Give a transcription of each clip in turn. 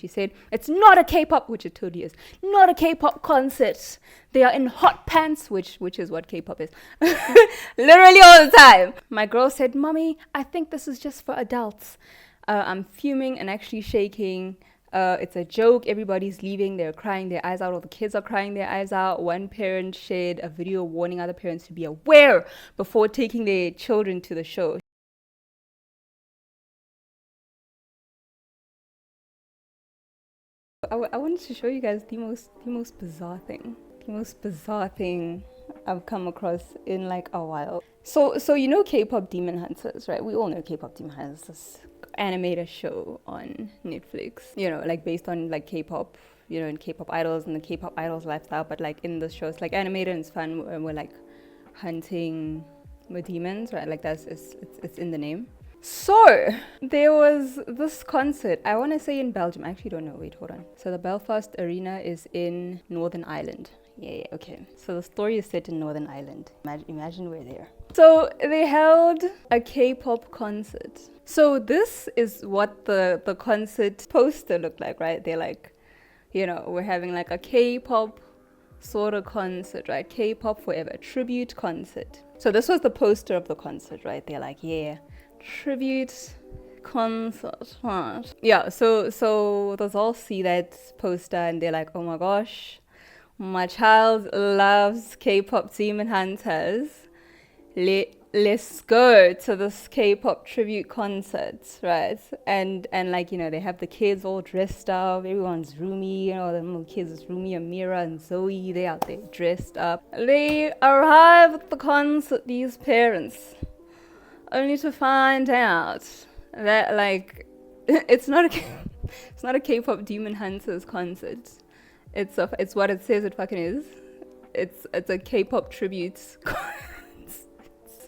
She said, it's not a K-pop, which it totally is, not a K-pop concert. They are in hot pants, which is what K-pop is. Literally all the time. My girl said, Mommy, I think this is just for adults. I'm fuming and actually shaking. It's a joke. Everybody's leaving. They're crying their eyes out. All the kids are crying their eyes out. One parent shared a video warning other parents to be aware before taking their children to the show. I wanted to show you guys the most bizarre thing. The most bizarre thing I've come across in like a while. So you know Kpop Demon Hunters, right? We all know Kpop Demon Hunters, this animated show on Netflix. You know, like based on like K-pop, you know, and K-pop idols and the K-pop idols lifestyle. But like in the show, it's like animated and it's fun, and we're like hunting with demons, right? Like it's in the name. So there was this concert, I want to say in Belgium. I actually don't know. Wait, hold on. So the Belfast Arena is in Northern Ireland. Yeah, okay. So the story is set in Northern Ireland. Imagine we're there. So they held a K-pop concert. So this is what the concert poster looked like, right? They're like, you know, we're having like a K-pop sort of concert, right? K-pop forever, tribute concert. So this was the poster of the concert, right? They're like, yeah, tribute concert, right? Yeah, so those all see that poster and they're like, oh my gosh, my child loves K-pop Demon Hunters. Let's go to this K-pop tribute concert, right? And like, you know, they have the kids all dressed up. Everyone's roomy, you know, the little kids is Rumi, Amira, and Zoe. They out there dressed up. They arrive at the concert, these parents, only to find out that like it's not a K-pop Demon Hunters concert. It's what it says it fucking is. It's a K-pop tribute concert.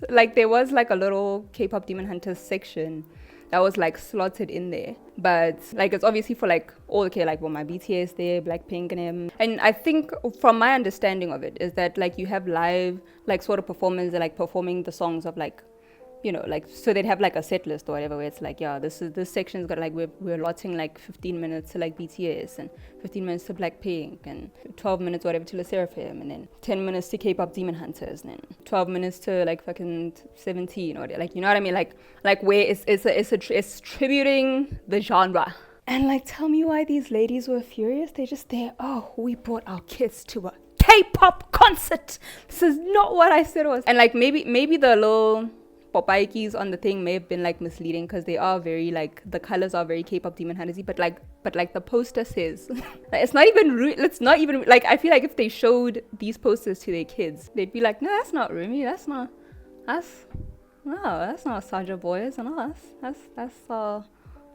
Like there was like a little K-pop Demon Hunters section that was like slotted in there, but like it's obviously for like all the K, like well my BTS there, Blackpink and I think from my understanding of it is that like you have live like sort of performers like performing the songs of like, you know, like so they'd have like a set list or whatever where it's like, yeah, this section's got like we're allotting like 15 minutes to like BTS and 15 minutes to Blackpink and 12 minutes whatever to Le Seraphim and then 10 minutes to K-pop Demon Hunters and then 12 minutes to like fucking 17 or whatever. Like, you know what I mean? Like where it's tributing the genre. And like, tell me why these ladies were furious. They just there, oh, we brought our kids to a K-pop concert. This is not what I said it was. And like maybe the little Popaikis on the thing may have been like misleading because they are very like the colors are very K-pop Demon Huntersy, but like the poster says like, it's not even like I feel like if they showed these posters to their kids they'd be like, no, that's not Rumi, that's not Saja Boys and us, that's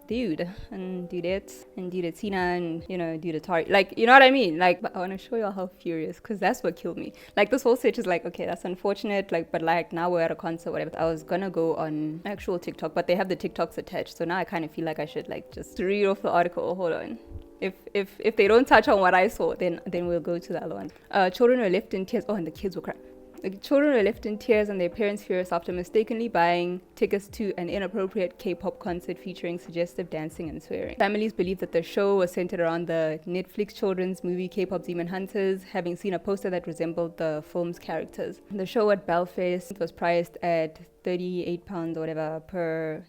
dude and dudettes and dudetina and you know dudetari, like, you know what I mean? Like, but I want to show y'all how furious, because that's what killed me. Like this whole stage is like, okay, that's unfortunate, like, but like now we're at a concert, whatever. I was gonna go on actual TikTok, but they have the TikToks attached, so now I kind of feel like I should like just read off the article. Hold on. If they don't touch on what I saw, then we'll go to the other one. Children were left in tears. Oh, and the kids were crying. The children were left in tears and their parents furious after mistakenly buying tickets to an inappropriate K-pop concert featuring suggestive dancing and swearing. Families believe that the show was centered around the Netflix children's movie Kpop Demon Hunters, having seen a poster that resembled the film's characters. The show at Belfast was priced at £38 or whatever per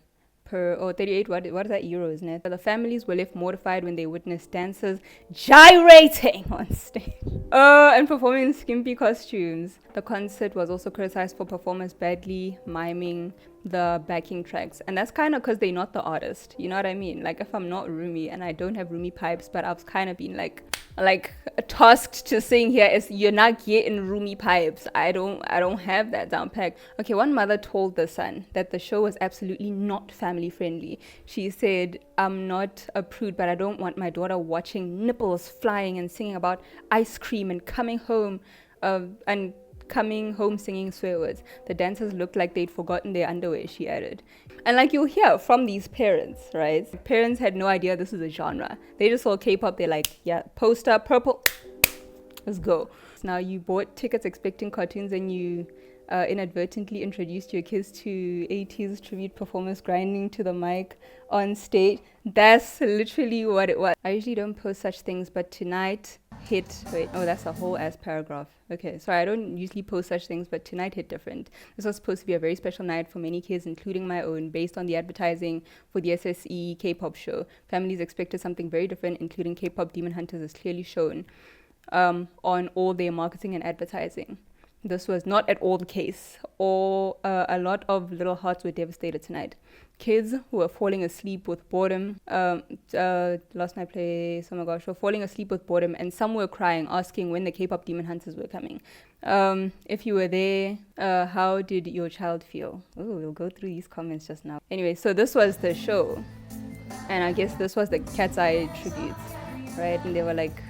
38, what is that, euro, isn't it? But the families were left mortified when they witnessed dancers gyrating on stage and performing in skimpy costumes. The concert was also criticized for performers badly miming the backing tracks, and that's kind of because they're not the artist, you know what I mean? Like if I'm not Rumi and I don't have Rumi pipes, but I've kind of been like tasked to sing here is you're not getting Rumi pipes. I don't have that down packed. Okay, one mother told the son that the show was absolutely not family friendly. She said, I'm not a prude, but I don't want my daughter watching nipples flying and singing about ice cream and coming home singing swear words. The dancers looked like they'd forgotten their underwear, she added. And like you'll hear from these parents, right? Parents had no idea this is a genre. They just saw K-pop, they're like, yeah, poster, purple, let's go. Now you bought tickets expecting cartoons and you inadvertently introduced your kids to 80s tribute performers grinding to the mic on stage. That's literally what it was. I usually don't post such things, but tonight hit. Wait, oh, that's a whole ass paragraph. Okay, sorry, I don't usually post such things, but tonight hit different. This was supposed to be a very special night for many kids, including my own, based on the advertising for the SSE K-pop show. Families expected something very different, including Kpop Demon Hunters is clearly shown on all their marketing and advertising. This was not at all the case. A lot of little hearts were devastated tonight. Kids who were falling asleep with boredom. Lost my place. Oh my gosh, were falling asleep with boredom, and some were crying, asking when the K-pop Demon Hunters were coming. If you were there, how did your child feel? Oh, we'll go through these comments just now. Anyway, so this was the show, and I guess this was the Cat's Eye tribute, right? And they were like,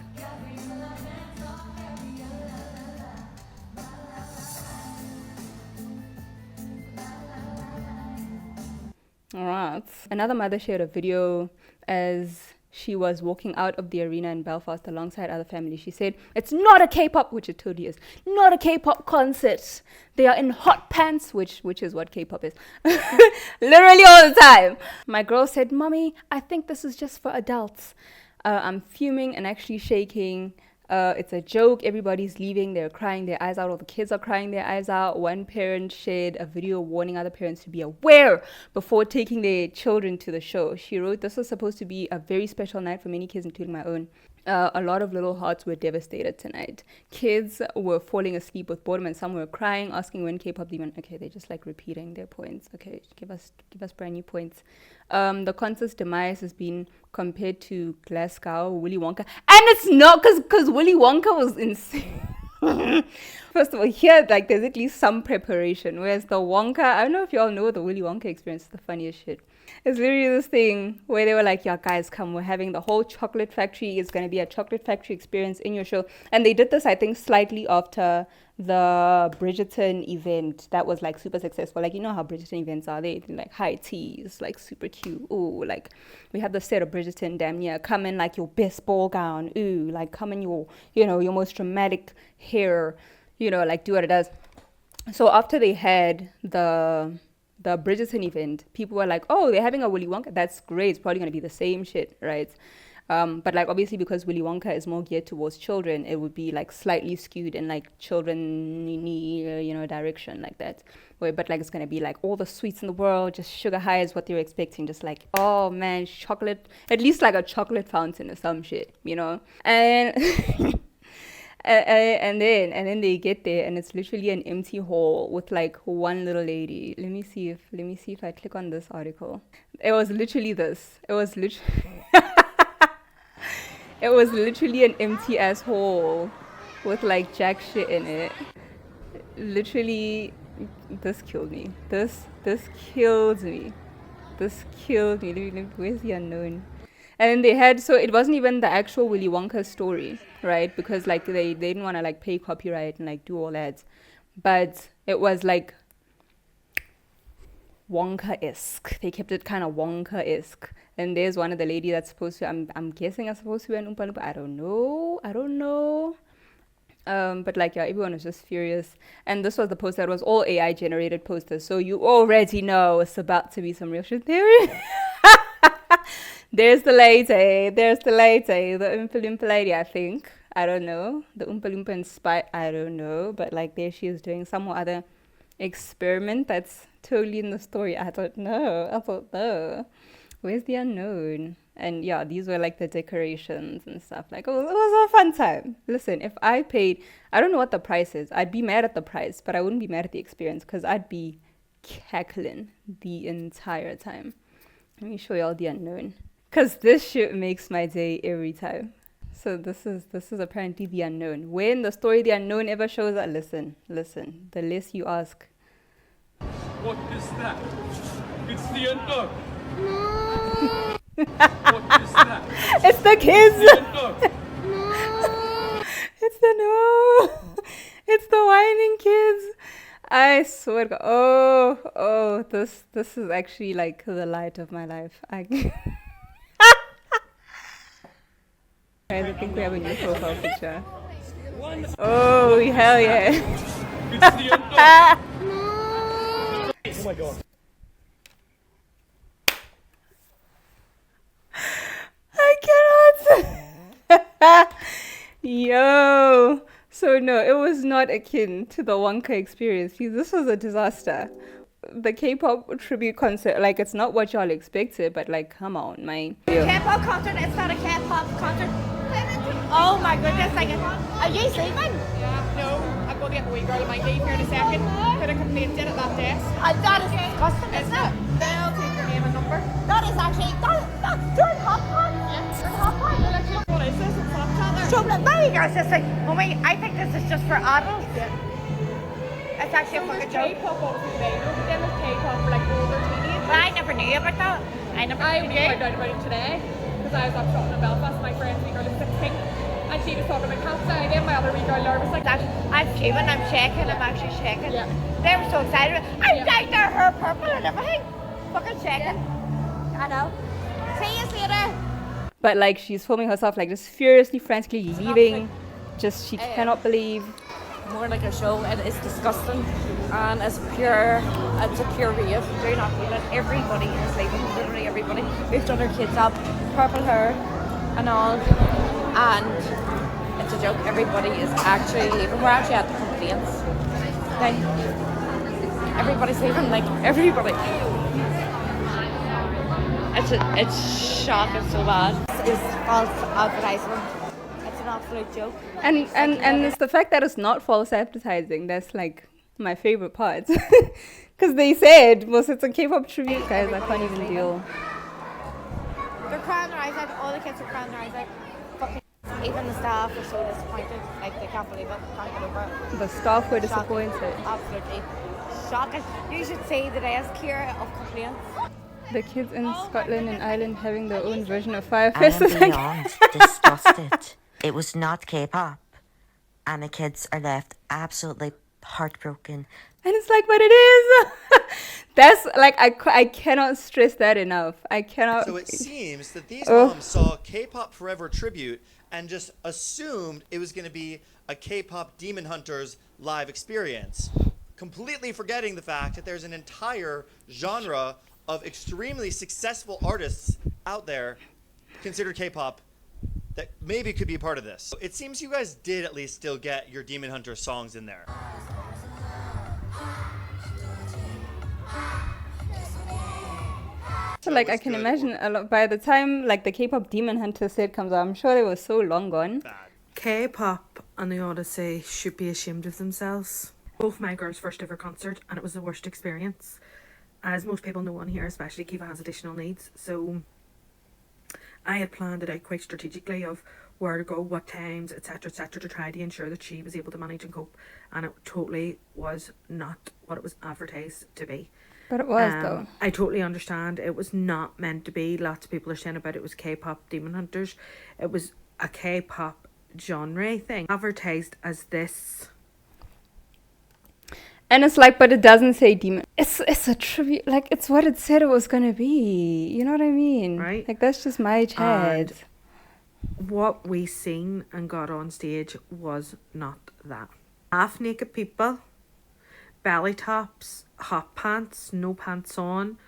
alright. Another mother shared a video as she was walking out of the arena in Belfast alongside other families. She said, "It's not a K-pop," which it totally is, "not a K-pop concert. They are in hot pants," which is what K-pop is. Literally all the time. My girl said, "Mommy, I think this is just for adults." I'm fuming and actually shaking. It's a joke. Everybody's leaving. They're crying their eyes out. All the kids are crying their eyes out. One parent shared a video warning other parents to be aware before taking their children to the show. She wrote, "This was supposed to be a very special night for many kids, including my own. A lot of little hearts were devastated tonight. Kids were falling asleep with boredom, and some were crying, asking when K-pop Demon." Okay, they're just like repeating their points. Okay, give us brand new points. The concert's demise has been compared to Glasgow, Willy Wonka, and it's not because Willy Wonka was insane. First of all, here, like, there's at least some preparation, whereas the Wonka, I don't know if y'all know the Willy Wonka experience is the funniest shit. It's literally this thing where they were like, "Yeah, guys, come, we're having the whole chocolate factory. It's going to be a chocolate factory experience in your show." And they did this, I think, slightly after the Bridgerton event that was like super successful. Like, you know how Bridgerton events are, they like high teas, like super cute. Ooh, like we had the set of Bridgerton, damn near, come in like your best ball gown. Ooh, like come in your, your most dramatic hair, like do what it does. So after they had the Bridgerton event, people were like, "Oh, they're having a Willy Wonka. That's great. It's probably going to be the same shit, right?" But like obviously because Willy Wonka is more geared towards children, it would be like slightly skewed in like children direction like that. But like it's going to be like all the sweets in the world, just sugar high is what they're expecting. Just like, oh man, chocolate, at least like a chocolate fountain or some shit, and and then they get there and it's literally an empty hall with like one little lady. Let me see if I click on this article. It was literally this. It was literally an empty ass hall with like jack shit in it. Literally, this killed me. This killed me. Where's the unknown? And they had, so it wasn't even the actual Willy Wonka story, right? Because like they didn't want to like pay copyright and like do all that. But it was like Wonka-esque. They kept it kind of Wonka-esque. And there's one of the lady that's supposed to, I'm guessing is supposed to be an Oompa Loompa. I don't know. But like, yeah, everyone was just furious. And this was the poster. It was all AI generated posters. So you already know it's about to be some real shit theory. There's the lady, the Oompa Loompa lady, I think. I don't know. The Oompa Loompa inspired, I don't know. But like there she is doing some other experiment that's totally in the story. I don't know. Where's the unknown? And yeah, these were like the decorations and stuff. Like, oh, it was a fun time. Listen, if I paid, I don't know what the price is. I'd be mad at the price, but I wouldn't be mad at the experience because I'd be cackling the entire time. Let me show y'all the unknown. Because this shit makes my day every time. So this is apparently the unknown. When the story the unknown ever shows up, listen. The less you ask. What is that? It's the unknown. What is that? It's the kids. It's the unknown. It's it's the whining kids. I swear to God. Oh, this is actually like the light of my life. I think we have a new profile picture. Oh, hell yeah. It's the unknown. my god. I cannot. Yo. So no, it was not akin to the Wonka experience. This was a disaster. The K-pop tribute concert, like, it's not what y'all expected, but like, come on, man. K-pop concert, it's not a K-pop concert. Oh my goodness, like, are you sleeping? Yeah, no, I'm going to get the wee girl in my leave here in a second. Put a complaint in at that desk. That is disgusting, isn't it? They'll take your name and number. That is actually, you're in hot pot. You're in hot pot. What is this? It's Snapchat there. So, there you go, sister. Mommy, I think this is just for adults. It's actually a fucking joke. K-pop obviously they know, but then there's K-pop for like older teenagers. But I never knew about that. I only found out about it today because I was up shopping in Belfast. My friend's wee girl is 16 and she was talking about Cat's Eye. Then my other wee girl Laura was like, I'm fuming, I'm shaking, I'm actually shaking. Yeah. They were so excited. I dyed their hair purple and everything. Fucking shaking. I know. See you later. But like, she's filming herself like just furiously, frantically leaving. Just she cannot believe. More like a show, and it's disgusting, and it's a pure rave. Do not feel it. Everybody is leaving, literally everybody. We've done our kids up, purple hair and all, and it's a joke. Everybody is actually leaving. We're actually at the complaints. Like, everybody's leaving, like everybody. It's shocking so bad. It's false advertisement. It's an absolute joke. And it's the fact that it's not false advertising that's like my favorite part. Because they said, well, it's a K-pop tribute, guys. I can't even deal. They're crying their eyes out. All the kids are crying their eyes out. Fucking even the staff are so disappointed. Like, they can't believe it. Can't get over it. The staff were Shocking. disappointed. Absolutely shocking. You should see the desk here of complaints. The kids in Scotland and Ireland having their own version of Fire I Fest. am is like, beyond disgusted. It was not K-pop. And the kids are left absolutely heartbroken. and it's like, but it is. That's like, I cannot stress that enough. I cannot. So it seems that these moms saw K-pop Forever tribute and just assumed it was going to be a K-pop Demon Hunters live experience, completely forgetting the fact that there's an entire genre of extremely successful artists out there considered K-pop that maybe could be a part of this. It seems you guys did at least still get your Demon Hunter songs in there. So like, I can imagine a lot, by the time like the K-pop Demon Hunter set comes out, I'm sure they were so long gone. Bad. K-pop and the Odyssey should be ashamed of themselves. Both my girls' first ever concert, and it was the worst experience. As most people know on here, especially Kiva has additional needs, so I had planned it out quite strategically of where to go, what times, etc., to try to ensure that she was able to manage and cope, and it totally was not what it was advertised to be. But it was though. I totally understand. It was not meant to be. Lots of people are saying about it was K-pop Demon Hunters. It was a K-pop genre thing advertised as this. And it's like, but it doesn't say demon. It's a tribute. Like, it's what it said it was gonna be. You know what I mean? Right. Like, that's just my chat. What we seen and got on stage was not that. Half naked people, belly tops, hot pants, no pants on,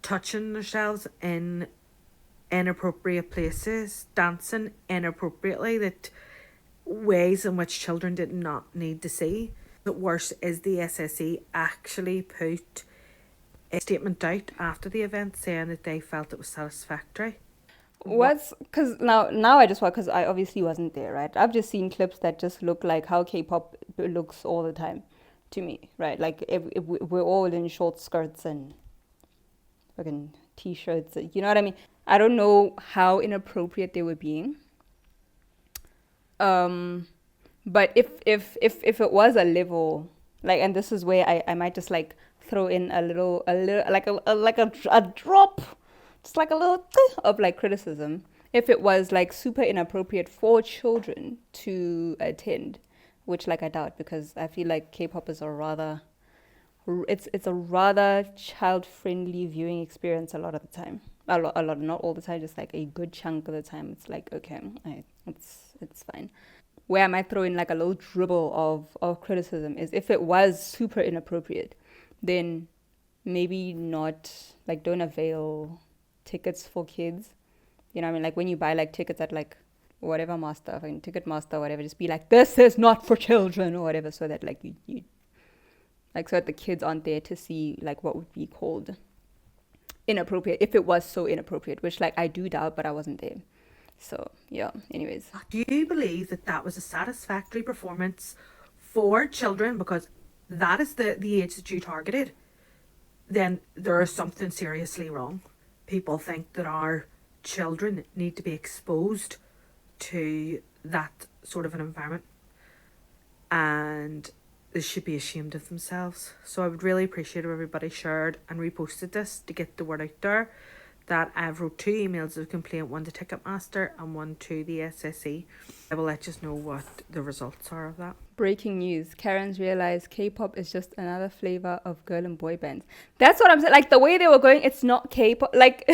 touching themselves in inappropriate places, dancing inappropriately, that ways in which children did not need to see. The worst is the SSE actually put a statement out after the event saying that they felt it was satisfactory. Because now I just want, because I obviously wasn't there, right? I've just seen clips that just look like how K-pop looks all the time to me, right? Like, if we're all in short skirts and fucking t-shirts, you know what I mean? I don't know how inappropriate they were being. But if it was a level, like, and this is where I might just like throw in a little like a drop, just like a little of like criticism. If it was like super inappropriate for children to attend, which like I doubt, because I feel like K-pop is a rather child-friendly viewing experience a lot of the time. A lot, not all the time, just like a good chunk of the time. It's like, okay, it's fine. Where I might throw in like a little dribble of criticism is if it was super inappropriate, then maybe not, like, don't avail tickets for kids. You know what I mean? Like, when you buy, like, tickets at, like, whatever master, like, Ticketmaster or whatever, just be like, this is not for children or whatever, so that, like, you like, so that the kids aren't there to see, like, what would be called inappropriate, if it was so inappropriate, which, like, I do doubt, but I wasn't there. So, yeah, anyways. Do you believe that that was a satisfactory performance for children? Because that is the age that you targeted. Then there is something seriously wrong. People think that our children need to be exposed to that sort of an environment, and they should be ashamed of themselves. So I would really appreciate if everybody shared and reposted this to get the word out there that I've wrote 2 emails of complaint, one to Ticketmaster and one to the SSE. I will let you know what the results are of that. Breaking news. Karen's realized K-pop is just another flavor of girl and boy bands. That's what I'm saying. Like, the way they were going, it's not K-pop. Like,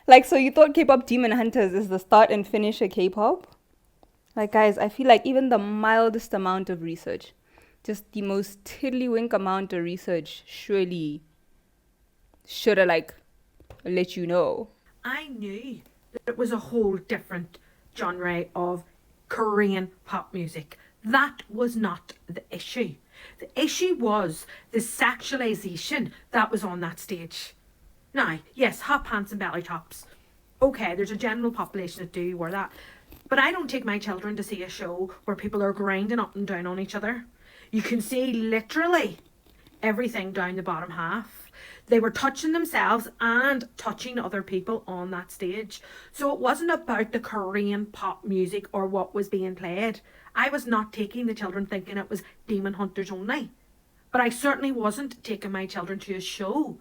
like, so you thought Kpop Demon Hunters is the start and finish of K-pop? Like, guys, I feel like even the mildest amount of research, just the most tiddlywink amount of research, surely should have, like, let you know. I knew that it was a whole different genre of Korean pop music. That was not the issue. The issue was the sexualization that was on that stage. Now, yes, hot pants and belly tops. Okay, there's a general population that do wear that. But I don't take my children to see a show where people are grinding up and down on each other. You can see literally everything down the bottom half. They were touching themselves and touching other people on that stage. So it wasn't about the Korean pop music or what was being played. I was not taking the children thinking it was Demon Hunters only. But I certainly wasn't taking my children to a show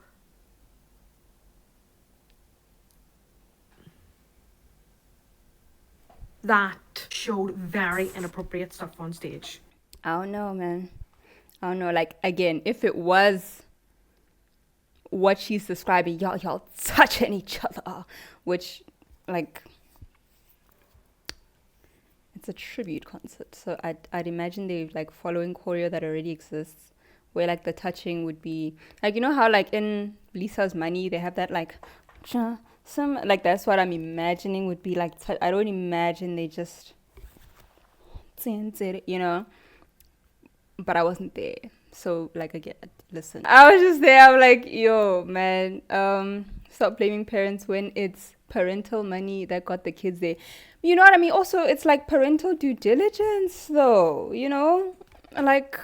that showed very inappropriate stuff on stage. I don't know, man. I don't know. Like, again, if it was what she's describing, y'all touching each other, which, like, it's a tribute concert. So I'd imagine they're, like, following choreo that already exists, where, like, the touching would be, like, you know how, like, in Lisa's Money, they have that, like, some, like, that's what I'm imagining would be, like, I don't imagine they just, you know, but I wasn't there. So, like, again, listen, I was just there. I'm like, yo, man, stop blaming parents when it's parental money that got the kids there. You know what I mean? Also, it's like parental due diligence, though. You know, like,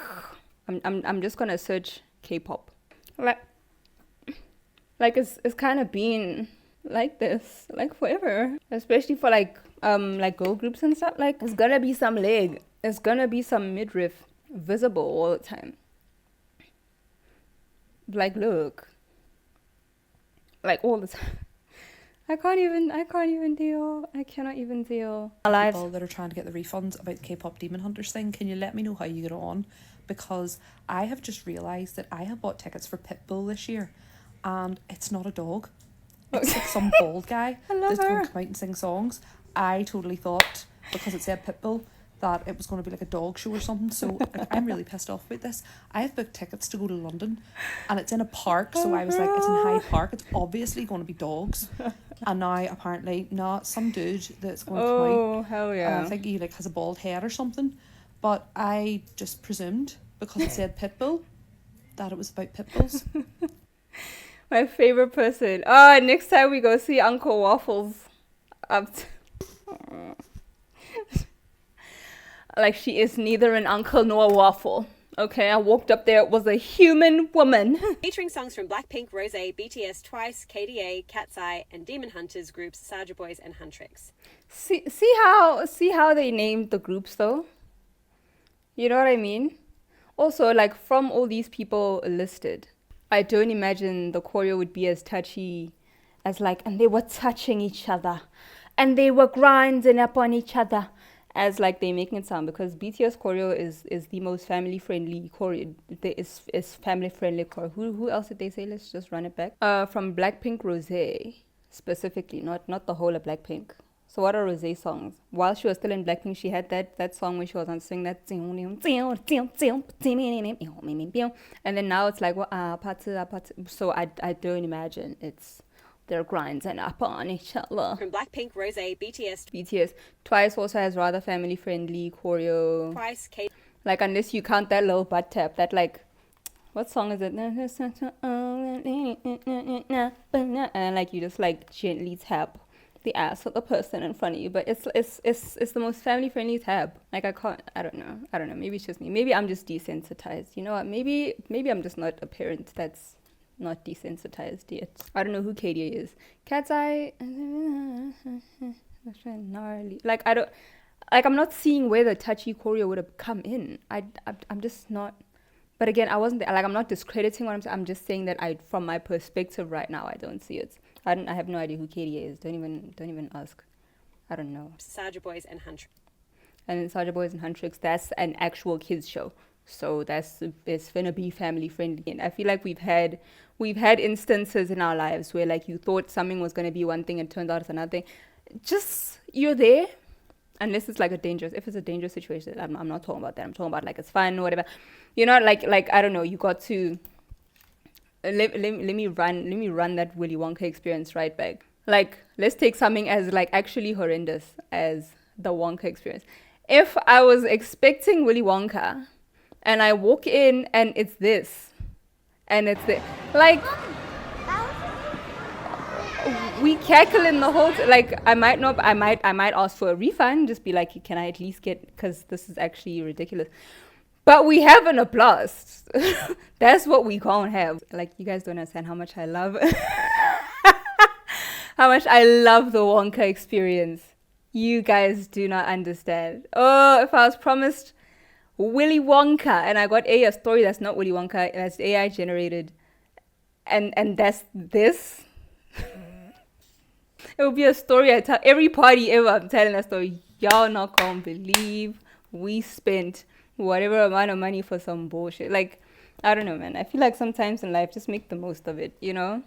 I'm just gonna search K-pop. Like it's kind of been like this, like, forever, especially for like girl groups and stuff. Like, it's gonna be some leg, it's gonna be some midriff visible all the time. Like, look, like, all the time. I can't even deal. I cannot even deal. People that are trying to get the refunds about the Kpop Demon Hunters thing, can you let me know how you get on? Because I have just realised that I have bought tickets for Pitbull this year, and it's not a dog. It's like some bald guy that's going to come out and sing songs. I totally thought, because it said Pitbull, that it was going to be like a dog show or something. So I'm really pissed off about this. I have booked tickets to go to London, and it's in a park. So I was like, it's in Hyde Park. It's obviously going to be dogs. And now apparently, some dude that's going to come out. Oh, hell yeah. I think he like has a bald head or something. But I just presumed, because it said Pitbull, that it was about Pitbulls. My favorite person. Oh, next time we go see Uncle Waffles. Like, she is neither an uncle nor a waffle. Okay, I walked up there, it was a human woman. Featuring songs from Blackpink, Rosé, BTS, Twice, KDA, Cat's Eye, and Demon Hunters groups Soulja Boys and Huntrix. See how they named the groups, though? You know what I mean? Also, like, from all these people listed, I don't imagine the choreo would be as touchy as, like, and they were touching each other, and they were grinding up on each other, as, like, they making it sound, because BTS choreo is the most family friendly choreo. Is family friendly choreo. Who else did they say? Let's just run it back. From Blackpink, Rosé specifically, not the whole of Blackpink. So what are Rosé songs? While she was still in Blackpink, she had that song when she was on sing that, and then now it's like so I don't imagine it's their grinds and up on each other. From Blackpink, Rosé, BTS. Twice also has rather family friendly choreo. Twice, K. Like unless you count that little butt tap, that like, what song is it? And like you just like gently tap the ass of the person in front of you, but it's the most family friendly tap. Like I don't know. Maybe it's just me. Maybe I'm just desensitized. You know what? Maybe I'm just not a parent that's not desensitized yet. I don't know who KDA is. Cat's Eye. Gnarly. Like I don't. Like I'm not seeing where the touchy choreo would have come in. I'm just not. But again, I wasn't there. Like I'm not discrediting what I'm saying. I'm just saying that from my perspective right now, I don't see it. I have no idea who KDA is. Don't even ask. I don't know. Saja Boys and Huntrix. And then Saja Boys and Huntrix, that's an actual kids show. So it's gonna be family friendly. And I feel like we've had instances in our lives where like you thought something was gonna be one thing and it turns out it's another thing. Just you're there. Unless it's like if it's a dangerous situation, I'm not talking about that. I'm talking about like it's fun or whatever. You know, like I don't know, you got to let me run that Willy Wonka experience right back. Like let's take something as like actually horrendous as the Wonka experience. If I was expecting Willy Wonka and I walk in and it's this and it's the like we cackle in the whole like I might ask for a refund, just be like, can I at least get, because this is actually ridiculous, but we having a blast. That's what we can't have. Like you guys don't understand how much I love how much I love the Wonka experience. You guys do not understand. Oh, if I was promised Willy Wonka and I got a story that's not Willy Wonka, that's AI generated, and that's this. It would be a story I tell every party ever. I'm telling a story. Y'all not gonna believe we spent whatever amount of money for some bullshit. Like, I don't know, man. I feel like sometimes in life, just make the most of it, you know?